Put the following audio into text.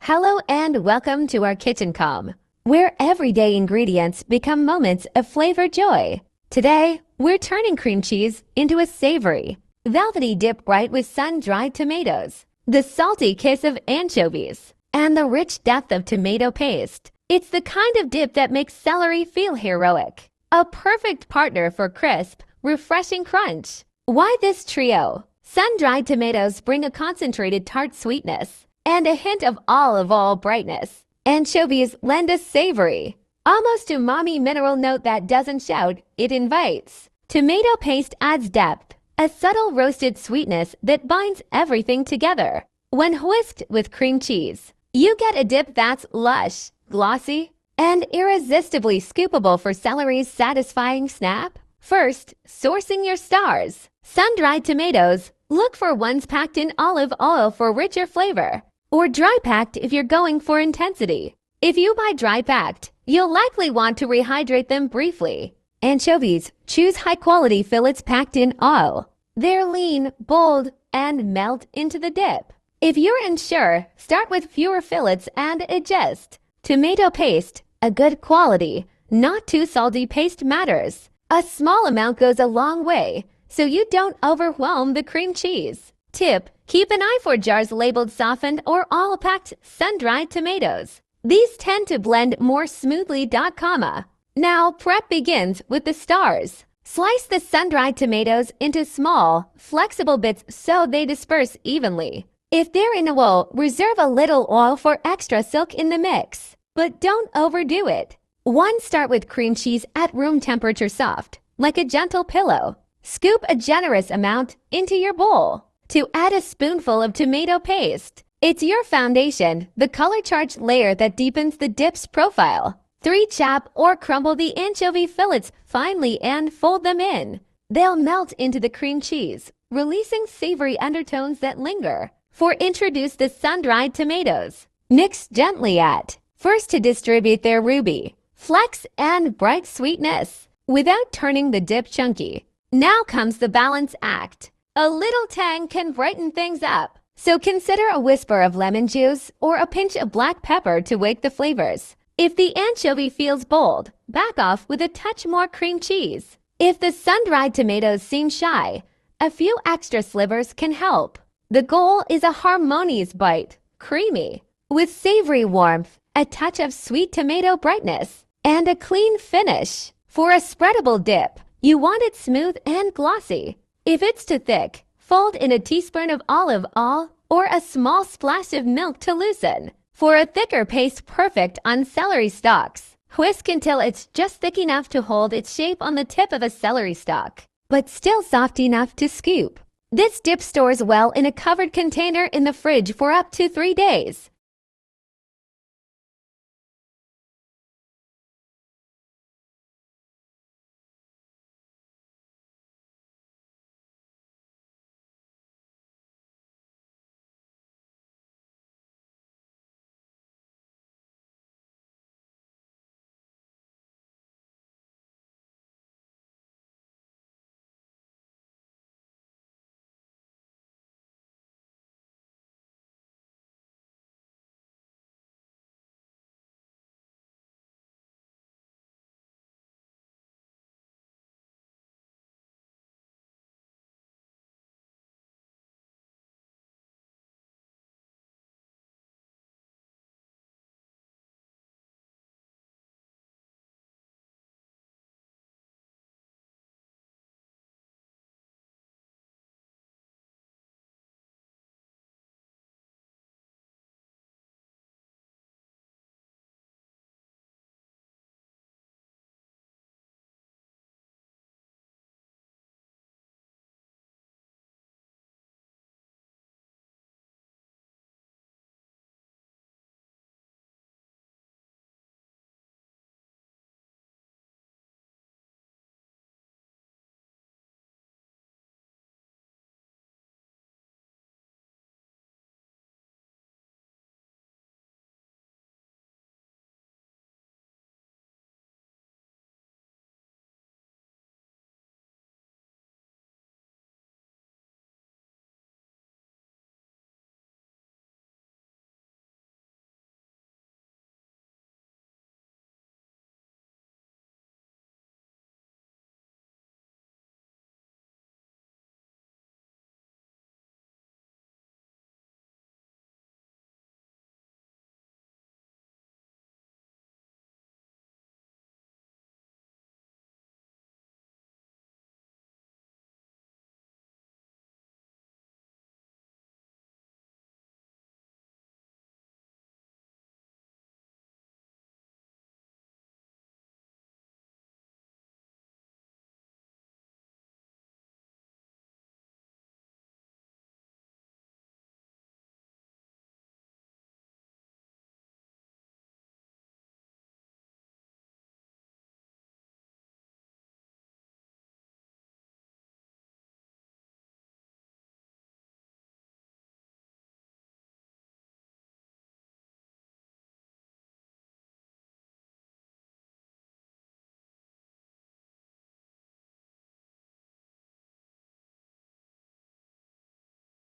Hello and welcome to our kitchen com, where everyday ingredients become moments of flavor joy. Today, we're turning cream cheese into a savory, velvety dip bright with sun-dried tomatoes, the salty kiss of anchovies, and the rich depth of tomato paste. It's the kind of dip that makes celery feel heroic, a perfect partner for crisp, refreshing crunch. Why this trio? Sun-dried tomatoes bring a concentrated tart sweetness and a hint of olive oil brightness. Anchovies lend a savory, almost umami mineral note that doesn't shout, it invites. Tomato paste adds depth, a subtle roasted sweetness that binds everything together. When whisked with cream cheese, you get a dip that's lush, glossy, and irresistibly scoopable for celery's satisfying snap. First, sourcing your stars. Sun-dried tomatoes, look for ones packed in olive oil for richer flavor, or dry-packed if you're going for intensity. If you buy dry-packed, you'll likely want to rehydrate them briefly. Anchovies, choose high-quality fillets packed in oil. They're lean, bold, and melt into the dip. If you're unsure, start with fewer fillets and adjust. Tomato paste, a good quality, not too salty paste matters. A small amount goes a long way, so you don't overwhelm the cream cheese. Tip: keep an eye for jars labeled softened or all-packed sun-dried tomatoes. These tend to blend more smoothly. Now prep begins with the stars. Slice the sun-dried tomatoes into small, flexible bits so they disperse evenly. If they're in a bowl, reserve a little oil for extra silk in the mix, but don't overdo it. Start with cream cheese at room temperature soft, like a gentle pillow. Scoop a generous amount into your bowl. To add a spoonful of tomato paste. It's your foundation, the color-charged layer that deepens the dip's profile. Chop or crumble the anchovy fillets finely and fold them in. They'll melt into the cream cheese, releasing savory undertones that linger. Introduce the sun-dried tomatoes. Mix gently first to distribute their ruby, flecks, and bright sweetness, without turning the dip chunky. Now comes the balance act. A little tang can brighten things up, so consider a whisper of lemon juice or a pinch of black pepper to wake the flavors. If the anchovy feels bold, back off with a touch more cream cheese. If the sun-dried tomatoes seem shy, a few extra slivers can help. The goal is a harmonious bite, creamy, with savory warmth, a touch of sweet tomato brightness, and a clean finish. For a spreadable dip, you want it smooth and glossy. If it's too thick, fold in a teaspoon of olive oil or a small splash of milk to loosen. For a thicker paste perfect on celery stalks, whisk until it's just thick enough to hold its shape on the tip of a celery stalk, but still soft enough to scoop. This dip stores well in a covered container in the fridge for up to 3 days.